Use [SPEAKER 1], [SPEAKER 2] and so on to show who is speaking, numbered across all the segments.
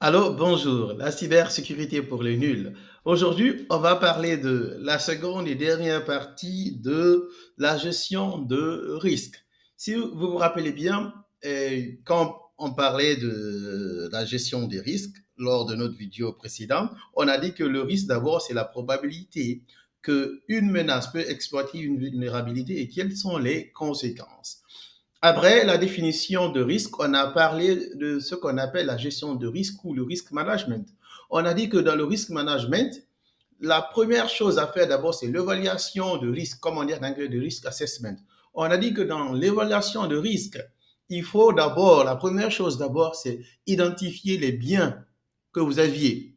[SPEAKER 1] Allô, bonjour, la cybersécurité pour les nuls. Aujourd'hui, on va parler de la seconde et dernière partie de la gestion de risque. Si vous vous rappelez bien, quand on parlait de la gestion des risques lors de notre vidéo précédente, on a dit que le risque d'abord, c'est la probabilité qu'une menace peut exploiter une vulnérabilité et quelles sont les conséquences. Après la définition de risque, on a parlé de ce qu'on appelle la gestion de risque ou le risk management. On a dit que dans le risk management, la première chose à faire d'abord, c'est l'évaluation de risque, comme on dit en anglais, de risk assessment. On a dit que dans l'évaluation de risque, il faut d'abord, la première chose d'abord, c'est identifier les biens que vous aviez,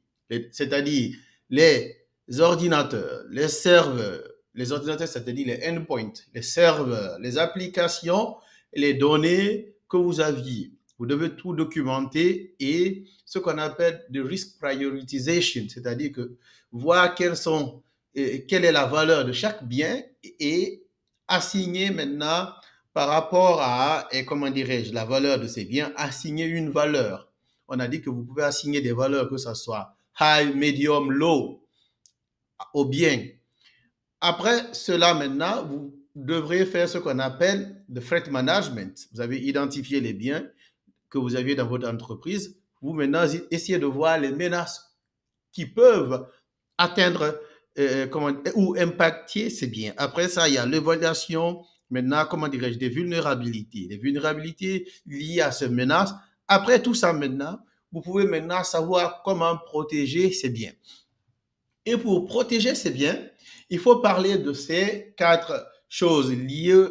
[SPEAKER 1] c'est-à-dire les ordinateurs, les serveurs, les ordinateurs, c'est-à-dire les endpoints, les serveurs, les applications, les données que vous aviez. Vous devez tout documenter et ce qu'on appelle de risk prioritization, c'est-à-dire que voir quelle est la valeur de chaque bien et assigner maintenant par rapport à, et comment dirais-je, la valeur de ces biens, assigner une valeur. On a dit que vous pouvez assigner des valeurs, que ce soit high, medium, low, au bien. Après cela, maintenant, vous devrez faire ce qu'on appelle le threat management. Vous avez identifié les biens que vous aviez dans votre entreprise. Vous, maintenant, essayez de voir les menaces qui peuvent atteindre ou impacter ces biens. Après ça, il y a l'évaluation, maintenant, comment dirais-je, des vulnérabilités. Les vulnérabilités liées à ces menaces. Après tout ça, maintenant, vous pouvez maintenant savoir comment protéger ces biens. Et pour protéger ces biens, il faut parler de ces quatre choses liées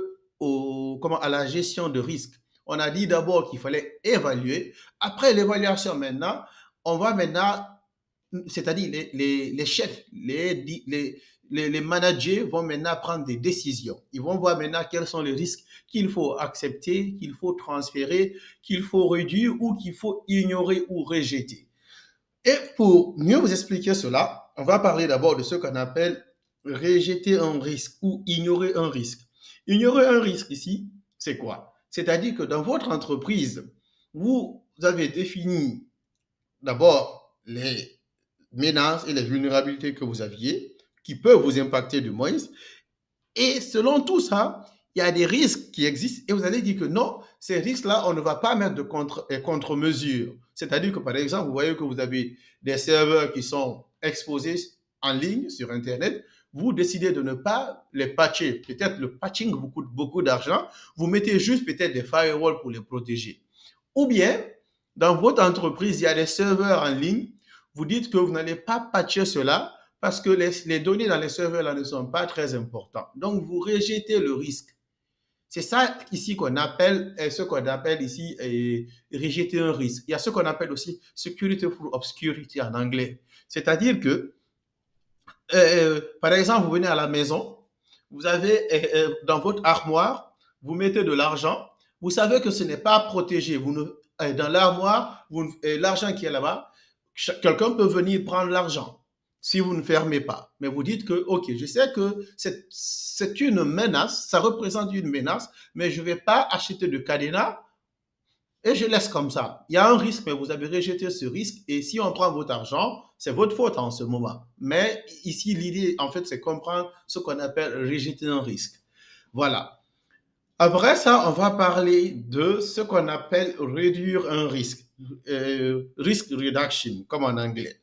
[SPEAKER 1] à la gestion de risque. On a dit d'abord qu'il fallait évaluer. Après l'évaluation, maintenant, on va maintenant, c'est-à-dire les chefs, les managers vont maintenant prendre des décisions. Ils vont voir maintenant quels sont les risques qu'il faut accepter, qu'il faut transférer, qu'il faut réduire ou qu'il faut ignorer ou rejeter. Et pour mieux vous expliquer cela, on va parler d'abord de ce qu'on appelle rejeter un risque ou ignorer un risque. Ignorer un risque ici, c'est quoi? C'est-à-dire que dans votre entreprise, vous avez défini d'abord les menaces et les vulnérabilités que vous aviez, qui peuvent vous impacter du moins. Et selon tout ça, il y a des risques qui existent et vous allez dire que non, ces risques-là, on ne va pas mettre de contre-mesures. C'est-à-dire que, par exemple, vous voyez que vous avez des serveurs qui sont exposés en ligne sur Internet, vous décidez de ne pas les patcher. Peut-être le patching vous coûte beaucoup d'argent, vous mettez juste peut-être des firewalls pour les protéger. Ou bien, dans votre entreprise, il y a des serveurs en ligne, vous dites que vous n'allez pas patcher cela, parce que les données dans les serveurs là ne sont pas très importantes. Donc, vous rejetez le risque. C'est ça ici qu'on appelle, ce qu'on appelle ici, rejeter un risque. Il y a ce qu'on appelle aussi security through obscurity en anglais. C'est-à-dire que, par exemple, vous venez à la maison, vous avez dans votre armoire, vous mettez de l'argent, vous savez que ce n'est pas protégé. Vous ne, dans l'armoire, l'argent qui est là-bas, quelqu'un peut venir prendre l'argent si vous ne fermez pas. Mais vous dites que, OK, je sais que c'est une menace, ça représente une menace, mais je ne vais pas acheter de cadenas et je laisse comme ça. Il y a un risque, mais vous avez rejeté ce risque. Et si on prend votre argent, c'est votre faute en ce moment. Mais ici, l'idée, en fait, c'est comprendre ce qu'on appelle rejeter un risque. Voilà. Après ça, on va parler de ce qu'on appelle réduire un risque. Risk reduction, comme en anglais.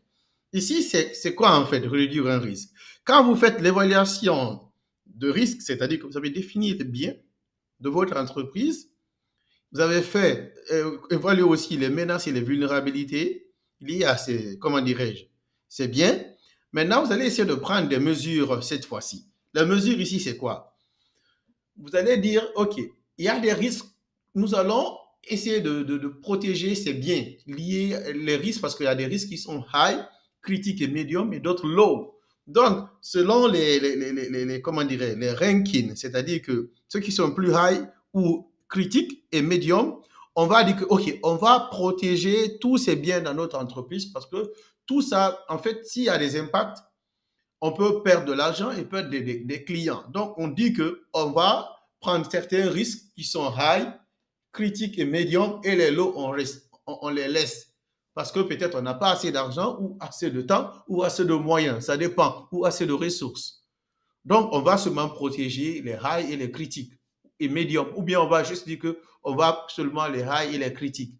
[SPEAKER 1] Ici, c'est quoi en fait réduire un risque? Quand vous faites l'évaluation de risque, c'est-à-dire que vous avez défini les biens de votre entreprise, vous avez fait évaluer aussi les menaces et les vulnérabilités liées à ces, comment dirais-je, ces biens. Maintenant, vous allez essayer de prendre des mesures cette fois-ci. La mesure ici, c'est quoi? Vous allez dire, OK, il y a des risques. Nous allons essayer de protéger ces biens liés, les risques, parce qu'il y a des risques qui sont high, critiques et médium, et d'autres low. Donc, selon comment dirais, les rankings, c'est-à-dire que ceux qui sont plus high ou critiques et médium, on va dire que, OK, on va protéger tous ces biens dans notre entreprise parce que tout ça, en fait, s'il y a des impacts, on peut perdre de l'argent et perdre des clients. Donc, on dit qu'on va prendre certains risques qui sont high, critiques et médiums et les low, on les laisse. Parce que peut-être on n'a pas assez d'argent ou assez de temps ou assez de moyens, ça dépend, ou assez de ressources. Donc, on va seulement protéger les high et les critiques et médiums. Ou bien on va juste dire qu'on va seulement les high et les critiques.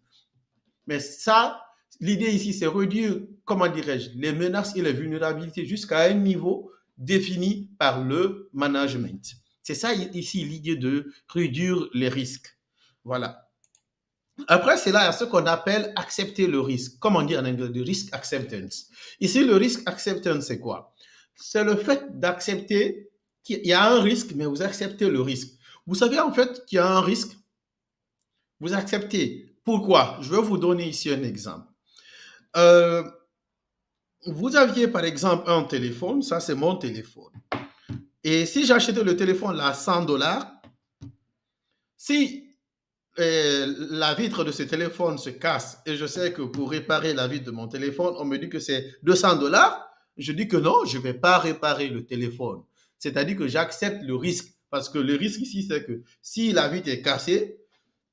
[SPEAKER 1] Mais ça, l'idée ici, c'est réduire, comment dirais-je, les menaces et les vulnérabilités jusqu'à un niveau défini par le management. C'est ça ici l'idée de réduire les risques. Voilà. Après, c'est là ce qu'on appelle accepter le risque. Comme on dit en anglais, the risk acceptance. Ici, le risk acceptance, c'est quoi? C'est le fait d'accepter qu'il y a un risque, mais vous acceptez le risque. Vous savez en fait qu'il y a un risque, vous acceptez. Pourquoi? Je vais vous donner ici un exemple. Euh, vous aviez par exemple un téléphone, ça c'est mon téléphone. Et si j'achetais le téléphone là à 100 dollars, si la vitre de ce téléphone se casse et je sais que pour réparer la vitre de mon téléphone, on me dit que c'est 200 dollars, je dis que non, je ne vais pas réparer le téléphone. C'est-à-dire que j'accepte le risque. Parce que le risque ici, c'est que si la vitre est cassée,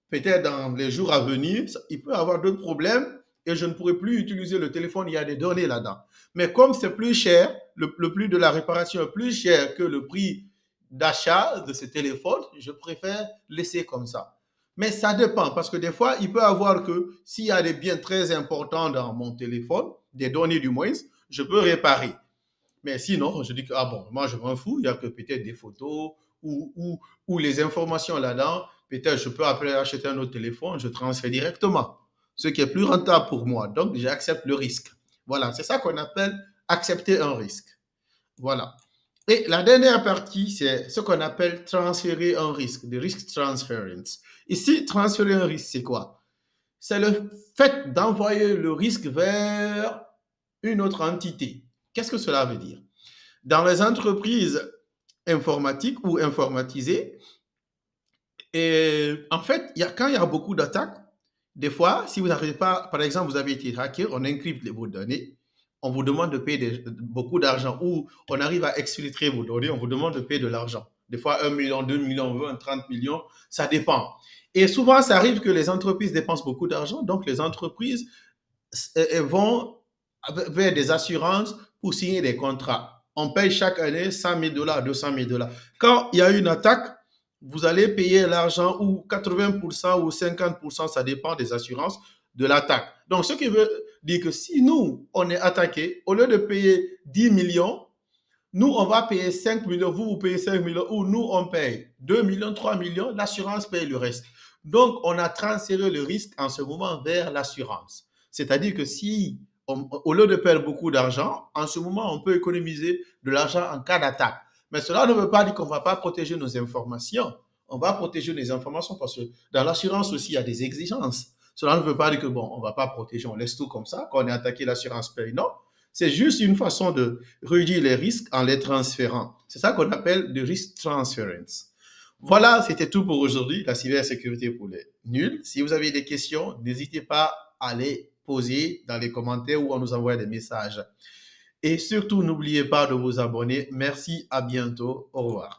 [SPEAKER 1] peut-être dans les jours à venir, il peut y avoir d'autres problèmes et je ne pourrai plus utiliser le téléphone, il y a des données là-dedans. Mais comme c'est plus cher, le prix de la réparation est plus cher que le prix d'achat de ce téléphone, je préfère laisser comme ça. Mais ça dépend parce que des fois, il peut y avoir que s'il y a des biens très importants dans mon téléphone, des données du moins, je peux réparer. Mais sinon, je dis que, ah bon, moi je m'en fous, il n'y a que peut-être des photos ou les informations là-dedans. Peut-être je peux après acheter un autre téléphone, je transfère directement, ce qui est plus rentable pour moi. Donc, j'accepte le risque. Voilà, c'est ça qu'on appelle accepter un risque. Voilà. Et la dernière partie, c'est ce qu'on appelle transférer un risque, the risk transference. Ici, transférer un risque, c'est quoi? C'est le fait d'envoyer le risque vers une autre entité. Qu'est-ce que cela veut dire? Dans les entreprises informatiques ou informatisées, et en fait, quand il y a beaucoup d'attaques, des fois, si vous n'arrivez pas, par exemple, vous avez été hacké, on encrypte vos données, on vous demande de payer beaucoup d'argent ou on arrive à exfiltrer vos données, on vous demande de payer de l'argent. Des fois, 1 million, 2 millions, 20, 30 millions, ça dépend. Et souvent, ça arrive que les entreprises dépensent beaucoup d'argent, donc les entreprises vont vers des assurances pour signer des contrats. On paye chaque année 100 000 dollars, 200 000 dollars. Quand il y a une attaque, vous allez payer l'argent ou 80% ou 50%, ça dépend des assurances de l'attaque. Donc, ce qui veut dire que si nous, on est attaqué, au lieu de payer 10 millions, nous, on va payer 5 millions, vous payez 5 millions, ou nous, on paye 2 millions, 3 millions, l'assurance paye le reste. Donc, on a transféré le risque en ce moment vers l'assurance. C'est-à-dire que si, au lieu de perdre beaucoup d'argent, en ce moment, on peut économiser de l'argent en cas d'attaque. Mais cela ne veut pas dire qu'on ne va pas protéger nos informations. On va protéger les informations parce que dans l'assurance aussi, il y a des exigences. Cela ne veut pas dire que, bon, on ne va pas protéger, on laisse tout comme ça. Quand on est attaqué, l'assurance paye. Non, c'est juste une façon de réduire les risques en les transférant. C'est ça qu'on appelle le risk transference. Voilà, c'était tout pour aujourd'hui, la cybersécurité pour les nuls. Si vous avez des questions, n'hésitez pas à les poser dans les commentaires ou à nous envoyer des messages. Et surtout, n'oubliez pas de vous abonner. Merci, à bientôt. Au revoir.